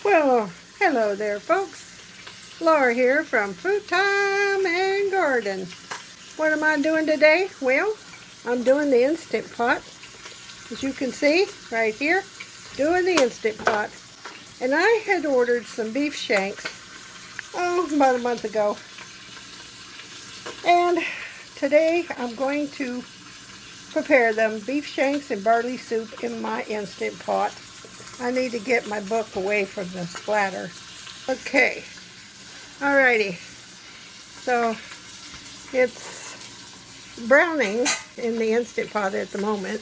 Well, hello there, folks. Laura here from Fruit Time and Garden. What am I doing today? Well, I'm doing the Instant Pot. As you can see, right here, doing the Instant Pot. And I had ordered some beef shanks, about a month ago. And today I'm going to prepare them, beef shanks and barley soup in my Instant Pot. I need to get my book away from the splatter. Okay, alrighty. So it's browning in the Instant Pot at the moment.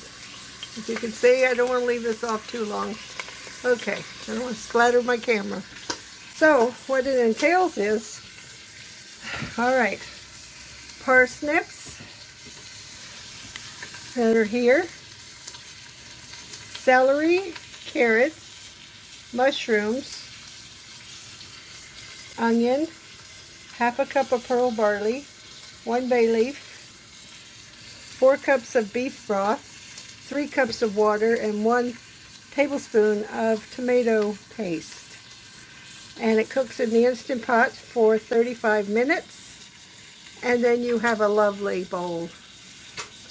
As you can see, I don't want to leave this off too long. Okay, I don't want to splatter my camera. So what it entails is, alright, parsnips that are here, celery, carrots, mushrooms, onion, half a cup of pearl barley, 1 bay leaf, 4 cups of beef broth, 3 cups of water, and 1 tablespoon of tomato paste. And it cooks in the Instant Pot for 35 minutes. And then you have a lovely bowl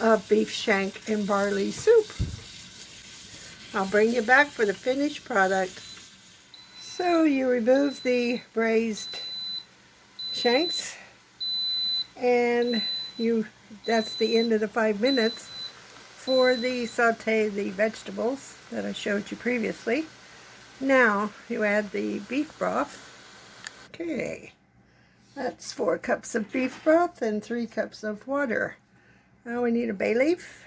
of beef shank and barley soup. I'll bring you back for the finished product. So you remove the braised shanks, and that's the end of the 5 minutes for the saute the vegetables that I showed you previously. Now you add the beef broth. Okay, that's 4 cups of beef broth and 3 cups of water. Now we need a bay leaf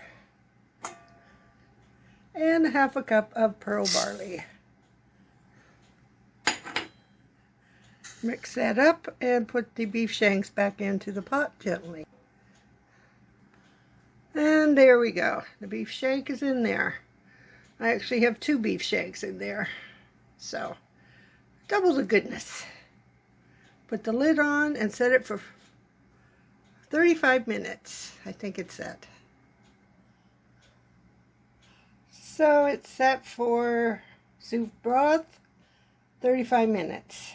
and half a cup of pearl barley. Mix that up and put the beef shanks back into the pot gently. And there we go. The beef shank is in there. I actually have 2 beef shanks in there. So, double the goodness. Put the lid on and set it for 35 minutes. I think it's set. So it's set for soup broth, 35 minutes.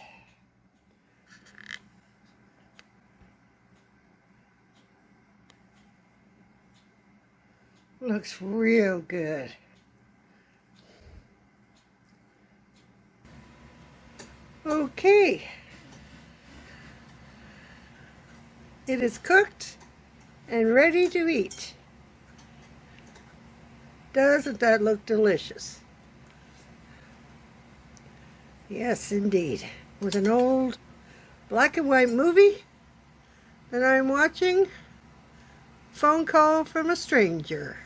Looks real good. Okay. It is cooked and ready to eat. Doesn't that look delicious? Yes, indeed. With an old black and white movie that I'm watching, phone call from a stranger.